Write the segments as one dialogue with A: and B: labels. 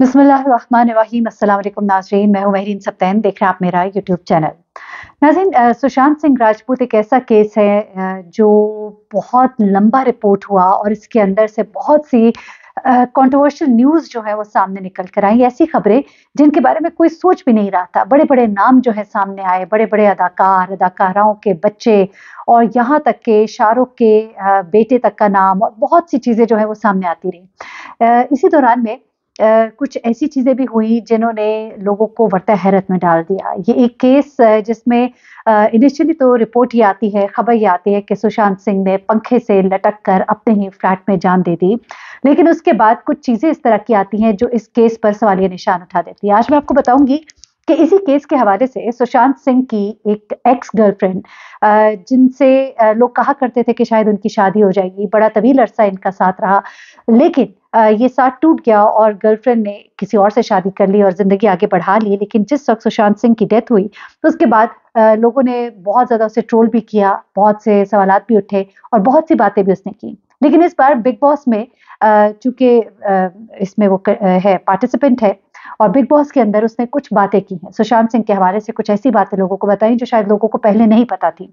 A: बिस्मिल्लाहिर्रहमानिर्रहीम। अस्सलाम वालेकुम नाज़रीन, मैं हूँ महरीन सब्तैन, देख रहे हैं आप मेरा यूट्यूब चैनल। नाज़रीन, सुशांत सिंह राजपूत एक ऐसा केस है जो बहुत लंबा रिपोर्ट हुआ और इसके अंदर से बहुत सी कंट्रोवर्शियल न्यूज़ जो है वो सामने निकल कर आई। ऐसी खबरें जिनके बारे में कोई सोच भी नहीं रहा था। बड़े-बड़े नाम जो है सामने आए, बड़े-बड़े अदाकार, अदाकाराओं के बच्चे और यहाँ तक के शाहरुख के बेटे तक का नाम और बहुत सी चीज़ें जो है वो सामने आती रहीं। इसी दौरान में कुछ ऐसी चीज़ें भी हुई जिन्होंने लोगों को वर्ता हैरत में डाल दिया। ये एक केस जिसमें इनिशियली तो रिपोर्ट ये आती है, खबर ये आती है कि सुशांत सिंह ने पंखे से लटक कर अपने ही फ्लैट में जान दे दी। लेकिन उसके बाद कुछ चीज़ें इस तरह की आती हैं जो इस केस पर सवालिया निशान उठा देती है। आज मैं आपको बताऊँगी कि इसी केस के हवाले से सुशांत सिंह की एक एक्स गर्लफ्रेंड जिनसे लोग कहा करते थे कि शायद उनकी शादी हो जाएगी, बड़ा तवील अरसा इनका साथ रहा। लेकिन ये साथ टूट गया और गर्लफ्रेंड ने किसी और से शादी कर ली और ज़िंदगी आगे बढ़ा ली। लेकिन जिस वक़्त सुशांत सिंह की डेथ हुई, तो उसके बाद लोगों ने बहुत ज़्यादा उसे ट्रोल भी किया, बहुत से सवालात भी उठे और बहुत सी बातें भी उसने की। लेकिन इस बार बिग बॉस में चूँकि इसमें वो है पार्टिसिपेंट है और बिग बॉस के अंदर उसने कुछ बातें की हैं। सुशांत सिंह के हवाले से कुछ ऐसी बातें लोगों को बताई जो शायद लोगों को पहले नहीं पता थी।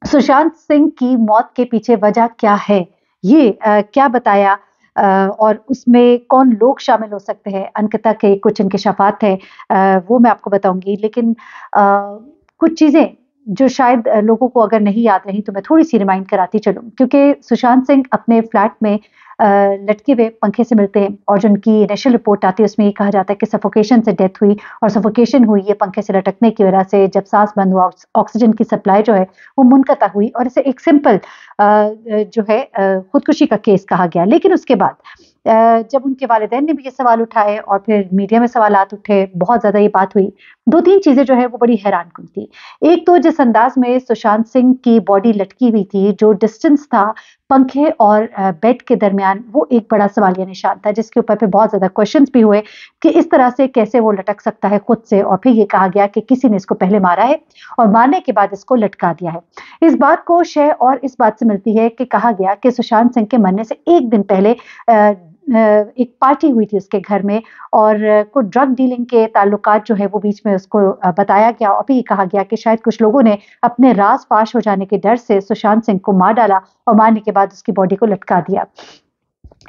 A: सुशांत सिंह की मौत के पीछे वजह क्या है? ये क्या बताया और उसमें कौन लोग शामिल हो सकते हैं? अंततः के कुछ इंकशाफात हैं, वो मैं आपको बताऊँगी। लेकिन कुछ चीज़ें जो शायद लोगों को अगर नहीं याद रही तो मैं थोड़ी-सी रिमाइंड कराती चलूँ। क्योंकि सुशांत सिंह अपने फ्लैट में लटके हुए पंखे से मिलते हैं और जो उनकी इनिशियल रिपोर्ट आती है उसमें ये कहा जाता है कि सफोकेशन से डेथ हुई और सफोकेशन हुई ये पंखे से लटकने की वजह से। जब सांस बंद हुआ ऑक्सीजन की सप्लाई जो है वो मुनक़ता हुई और इसे एक सिंपल जो है खुदकुशी का केस कहा गया। लेकिन उसके बाद जब उनके वालिदैन ने भी ये सवाल उठाए और फिर मीडिया में सवालात उठे, बहुत ज़्यादा ये बात हुई। 2-3 चीज़ें जो है वो बड़ी हैरानकुन थी। एक तो जिस अंदाज़ में सुशांत सिंह की बॉडी लटकी हुई थी, जो डिस्टेंस था पंखे और बेड के दरमियान, वो एक बड़ा सवालिया निशान था जिसके ऊपर फिर बहुत ज़्यादा क्वेश्चंस भी हुए कि इस तरह से कैसे वो लटक सकता है खुद से। और फिर ये कहा गया कि किसी ने इसको पहले मारा है और मारने के बाद इसको लटका दिया है। इस बात को शय और इस बात से मिलती है कि कहा गया कि सुशांत सिंह के मरने से 1 दिन पहले एक पार्टी हुई थी उसके घर में और कुछ ड्रग डीलिंग के ताल्लुकात जो है वो बीच में उसको बताया गया और फिर ये कहा गया कि शायद कुछ लोगों ने अपने राज़ फ़ाश हो जाने के डर से सुशांत सिंह को मार डाला और मारने के बाद उसकी बॉडी को लटका दिया।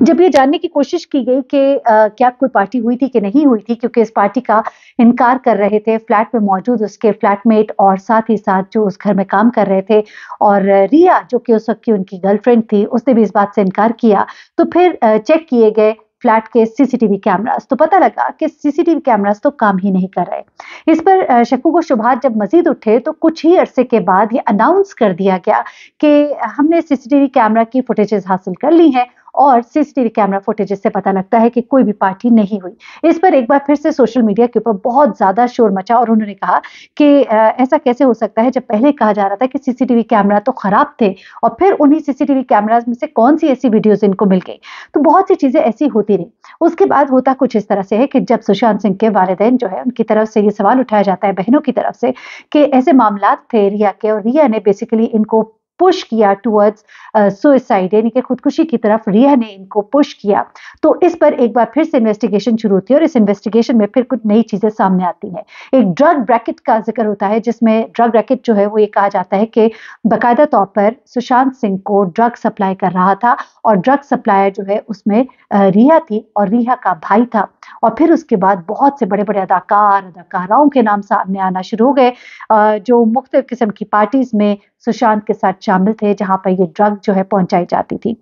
A: जब ये जानने की कोशिश की गई कि क्या कोई पार्टी हुई थी कि नहीं हुई थी, क्योंकि इस पार्टी का इनकार कर रहे थे फ्लैट में मौजूद उसके फ्लैटमेट और साथ ही साथ जो उस घर में काम कर रहे थे और रिया जो कि उस वक़्त की उनकी गर्लफ्रेंड थी, उसने भी इस बात से इनकार किया। तो फिर चेक किए गए फ्लैट के सीसीटीवी कैमराज़, तो पता लगा कि सीसीटीवी कैमराज़ तो काम ही नहीं कर रहे। इस पर शक्कू व शुबहात जब मज़ीद उठे तो कुछ ही अरसे के बाद ये अनाउंस कर दिया गया कि हमने सीसीटीवी कैमरा की फुटेजेज़ हासिल कर ली हैं और सीसीटीवी कैमरा फुटेजेस से पता लगता है कि कोई भी पार्टी नहीं हुई। इस पर एक बार फिर से सोशल मीडिया के ऊपर बहुत ज़्यादा शोर मचा और उन्होंने कहा कि ऐसा कैसे हो सकता है जब पहले कहा जा रहा था कि सीसीटीवी कैमरा तो खराब थे और फिर उन्हीं सीसीटीवी कैमराज़ में से कौन-सी ऐसी वीडियोज़ इनको मिल गई। तो बहुत सी चीज़ें ऐसी होती रही। उसके बाद होता कुछ इस तरह से है कि जब सुशांत सिंह के वालिदैन जो है उनकी तरफ से ये सवाल उठाया जाता है बहनों की तरफ से कि ऐसे मामलात थे रिया के और रिया ने बेसिकली इनको पुश किया टुवर्ड्स सुसाइड, यानी कि खुदकुशी की तरफ रिया ने इनको पुश किया। तो इस पर एक बार फिर से इन्वेस्टिगेशन शुरू होती है और इस इन्वेस्टिगेशन में फिर कुछ नई चीज़ें सामने आती हैं। एक ड्रग रैकेट का ज़िक्र होता है जिसमें ड्रग रैकेट जो है वो ये कहा जाता है कि बाकायदा तौर पर सुशांत सिंह को ड्रग सप्लाई कर रहा था और ड्रग सप्लायर जो है उसमें रिया थी और रिया का भाई था। और फिर उसके बाद बहुत से बड़े-बड़े अदाकार, अदाकाराओं के नाम सामने आना शुरू हो गए जो मुख्तलिफ किस्म की पार्टीज़ में सुशांत के साथ शामिल थे, जहाँ पर ये ड्रग जो है पहुँचाई जाती थी।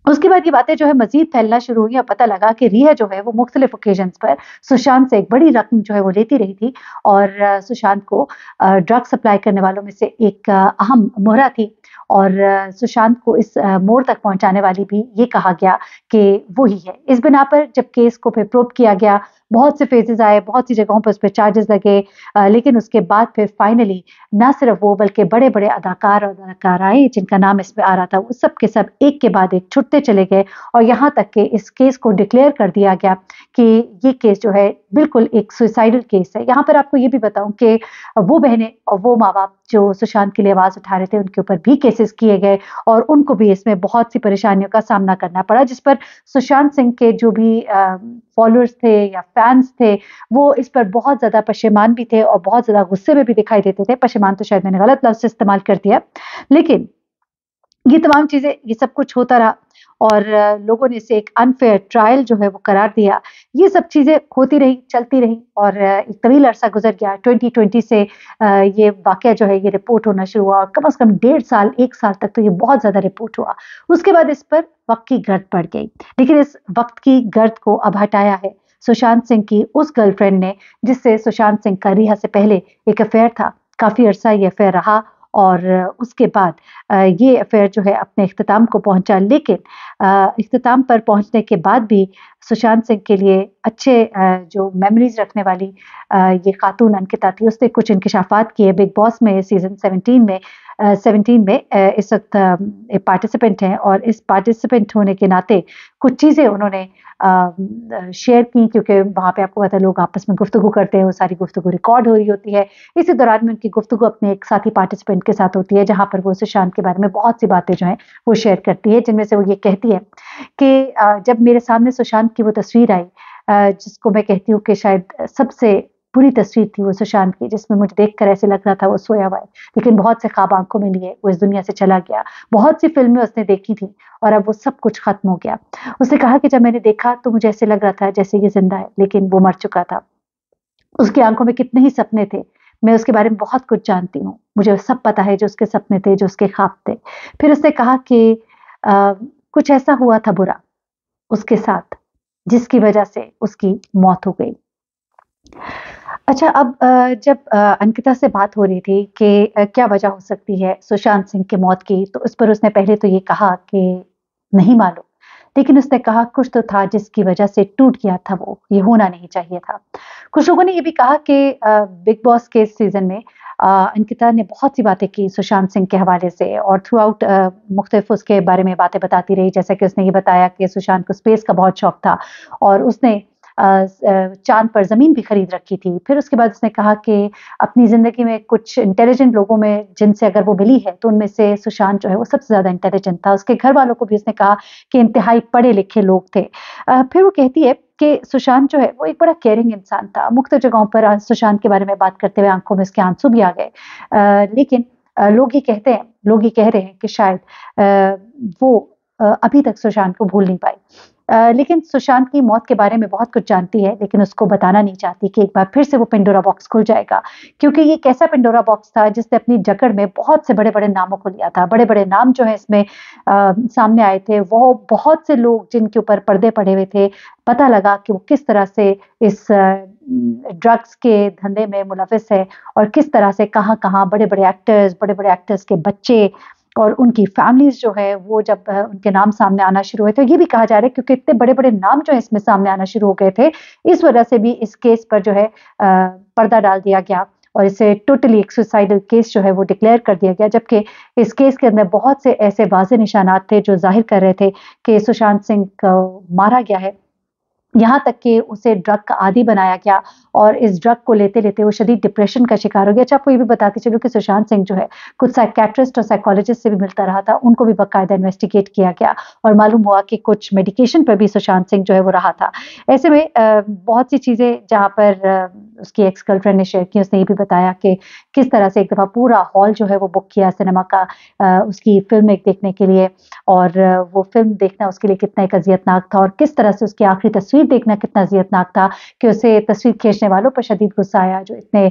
A: उसके बाद ये बातें जो है मज़ीद फैलना शुरू हुई और पता लगा कि रिया जो है वो मुख्तलिफ ओकेजन्स पर सुशांत से एक बड़ी रकम जो है वो लेती रही थी और सुशांत को ड्रग सप्लाई करने वालों में से एक अहम मोहरा थी और सुशांत को इस मोड़ तक पहुंचाने वाली भी ये कहा गया कि वो ही है। इस बिना पर जब केस को फिर प्रोब किया गया, बहुत से फेजेज़ आए, बहुत सी जगहों पर उस पे चार्जेस लगे, लेकिन उसके बाद फिर फाइनली ना सिर्फ वो बल्कि बड़े-बड़े अदाकार और अदाकाराएँ जिनका नाम इसमें आ रहा था, वो सब के सब एक के बाद एक छुटते चले गए और यहाँ तक कि इस केस को डिक्लेयर कर दिया गया कि ये केस जो है बिल्कुल एक सुसाइडल केस है। यहाँ पर आपको ये भी बताऊँ कि वो बहनें और वो माँ-बाप जो सुशांत के लिए आवाज़ उठा रहे थे, उनके ऊपर भी केसेस किए गए और उनको भी इसमें बहुत सी परेशानियों का सामना करना पड़ा, जिस पर सुशांत सिंह के जो भी फॉलोअर्स थे या फैन्स थे, वो इस पर बहुत ज़्यादा पशेमान भी थे और बहुत ज़्यादा गुस्से में भी दिखाई देते थे। पशेमान तो शायद मैंने गलत लफ्ज़ इस्तेमाल कर दिया। लेकिन ये तमाम चीज़ें, ये सब कुछ होता रहा और लोगों ने इसे एक अनफेयर ट्रायल जो है वो करार दिया। ये सब चीज़ें होती रही, चलती रही और एक तवील अरसा गुज़र गया। 2020 से ये वाक़या जो है ये रिपोर्ट होना शुरू हुआ और कम से कम 1.5 साल, 1 साल तक तो ये बहुत ज़्यादा रिपोर्ट हुआ। उसके बाद इस पर वक़्त की गर्द पड़ गई। लेकिन इस वक़्त की गर्द को अब हटाया है सुशांत सिंह की उस गर्लफ्रेंड ने, जिससे सुशांत सिंह का रिहा से पहले एक अफ़ेयर था। काफ़ी अरसा ये अफ़ेयर रहा और उसके बाद ये अफ़ेयर जो है अपने इख्तिताम को पहुँचा। लेकिन इख्तिताम पर पहुँचने के बाद भी सुशांत सिंह के लिए अच्छे जो मेमोरीज़ रखने वाली ये खातून अंकिता थी, उसने कुछ इंकिशाफ़ात किए। बिग बॉस में सीज़न 17 में इस वक़्त पार्टिसिपेंट हैं और इस पार्टिसिपेंट होने के नाते कुछ चीज़ें उन्होंने शेयर की, क्योंकि वहाँ पे आपको पता है लोग आपस में गुफ्तगू करते हैं, वो सारी गुफ्तगू रिकॉर्ड हो रही होती है। इसी दौरान में उनकी गुफ्तगू अपने एक साथी पार्टिसिपेंट के साथ होती है, जहाँ पर वो सुशांत के बारे में बहुत सी बातें जो हैं वो शेयर करती है, जिनमें से वो ये कहती है कि जब मेरे सामने सुशांत की वो तस्वीर आई, जिसको मैं कहती हूँ कि शायद सबसे बुरी तस्वीर थी वो सुशांत की, जिसमें मुझे देखकर ऐसे लग रहा था वो सोया हुआ है, लेकिन बहुत से ख्वाब आँखों में लिए वो इस दुनिया से चला गया। बहुत सी फ़िल्में उसने देखी थी और अब वो सब कुछ ख़त्म हो गया। उसने कहा कि जब मैंने देखा तो मुझे ऐसे लग रहा था जैसे ये ज़िंदा है, लेकिन वो मर चुका था। उसकी आँखों में कितने ही सपने थे। मैं उसके बारे में बहुत कुछ जानती हूँ। मुझे सब पता है जो उसके सपने थे, जो उसके ख्वाब थे। फिर उसने कहा कि कुछ ऐसा हुआ था बुरा उसके साथ, जिसकी वजह से उसकी मौत हो गई। अच्छा, अब जब अंकिता से बात हो रही थी कि क्या वजह हो सकती है सुशांत सिंह की मौत की, तो उस पर उसने पहले तो ये कहा कि नहीं मालूम। लेकिन उसने कहा कुछ तो था जिसकी वजह से टूट गया था वो, ये होना नहीं चाहिए था। कुछ लोगों ने ये भी कहा कि बिग बॉस के इस सीज़न में अंकिता ने बहुत सी बातें की सुशांत सिंह के हवाले से और थ्रू आउट मुख्तलिफ उसके बारे में बातें बताती रही। जैसा कि उसने ये बताया कि सुशांत को स्पेस का बहुत शौक था और उसने चाँद पर ज़मीन भी खरीद रखी थी। फिर उसके बाद उसने कहा कि अपनी ज़िंदगी में कुछ इंटेलिजेंट लोगों में जिनसे अगर वो मिली है, तो उनमें से सुशांत जो है वो सबसे ज़्यादा इंटेलिजेंट था। उसके घर वालों को भी उसने कहा कि इंतहाई पढ़े-लिखे लोग थे। फिर वो कहती है कि सुशांत जो है वो एक बड़ा केयरिंग इंसान था। मुख्तलिफ जगहों पर सुशांत के बारे में बात करते हुए आँखों में उसके आंसू भी आ गए। लेकिन लोग ये कह रहे हैं कि शायद वो अभी तक सुशांत को भूल नहीं पाई। लेकिन सुशांत की मौत के बारे में बहुत कुछ जानती है, लेकिन उसको बताना नहीं चाहती कि एक बार फिर से वो पिंडोरा बॉक्स खुल जाएगा, क्योंकि ये एक ऐसा पिंडोरा बॉक्स था जिसने अपनी जकड़ में बहुत से बड़े-बड़े नामों को लिया था। बड़े-बड़े नाम जो है इसमें सामने आए थे, वो बहुत से लोग जिनके ऊपर पर्दे पड़े हुए थे, पता लगा कि वो किस तरह से इस ड्रग्स के धंधे में मुलविस है और किस तरह से कहाँ-कहाँ बड़े-बड़े एक्टर्स के बच्चे और उनकी फैमिलीज़ जो है वो जब उनके नाम सामने आना शुरू हुए, तो ये भी कहा जा रहा है क्योंकि इतने बड़े-बड़े नाम जो है इसमें सामने आना शुरू हो गए थे, इस वजह से भी इस केस पर जो है पर्दा डाल दिया गया और इसे टोटली एक सुसाइडल केस जो है वो डिक्लेयर कर दिया गया। जबकि इस केस के अंदर बहुत से ऐसे वाज़ेह निशानात थे जो ज़ाहिर कर रहे थे कि सुशांत सिंह को मारा गया है। यहाँ तक कि उसे ड्रग का आदी बनाया गया और इस ड्रग को लेते-लेते वो शदीद डिप्रेशन का शिकार हो गया। अच्छा, आपको ये भी बताती चलूँ कि सुशांत सिंह जो है, कुछ साइकियाट्रिस्ट और साइकोलॉजिस्ट से भी मिलता रहा था, उनको भी बाकायदा इन्वेस्टिगेट किया गया और मालूम हुआ कि कुछ मेडिकेशन पर भी सुशांत सिंह जो है वो रहा था। ऐसे में बहुत सी चीज़ें जहाँ पर उसकी एक्स गर्लफ्रेंड ने शेयर की, उसने ये भी बताया कि किस तरह से एक दफ़ा पूरा हॉल जो है वो बुक किया सिनेमा का उसकी फ़िल्म एक देखने के लिए और वो फ़िल्म देखना उसके लिए कितना एक अज़ियतनाक था और किस तरह से उसकी आखिरी तस्वीर देखना कितना अज़ियतनाक था कि उसे तस्वीर खींचने वालों पर शदीद गुस्सा आया जो इतने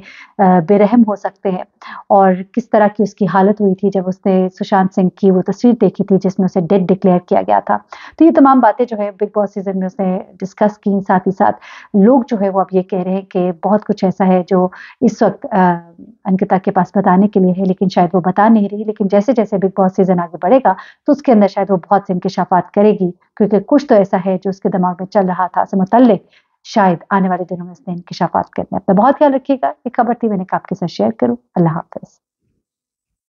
A: बेरहम हो सकते हैं और किस तरह की उसकी हालत हुई थी जब उसने सुशांत सिंह की वो तस्वीर देखी थी जिसमें उसे डेड डिक्लेयर किया गया था। तो ये तमाम बातें जो है बिग बॉस सीज़न में उसने डिस्कस की। साथ ही साथ लोग जो है वो अब ये कह रहे हैं कि बहुत कुछ ऐसा है जो इस वक़्त अंकिता के पास बताने के लिए है, लेकिन शायद वो बता नहीं रही। लेकिन जैसे-जैसे बिग बॉस सीज़न आगे बढ़ेगा, तो उसके अंदर शायद वो बहुत से इंकिशाफ़ात करेगी, क्योंकि कुछ तो ऐसा है जो उसके दिमाग में चल रहा था से मुतल्लिक़ शायद आने वाले दिनों में उसने इंकिशाफ़ात करने हैं। अपना बहुत ख्याल रखिएगा। ये खबर थी मैंने कहा आपके साथ शेयर करूँ। अल्लाह हाफ़िज़।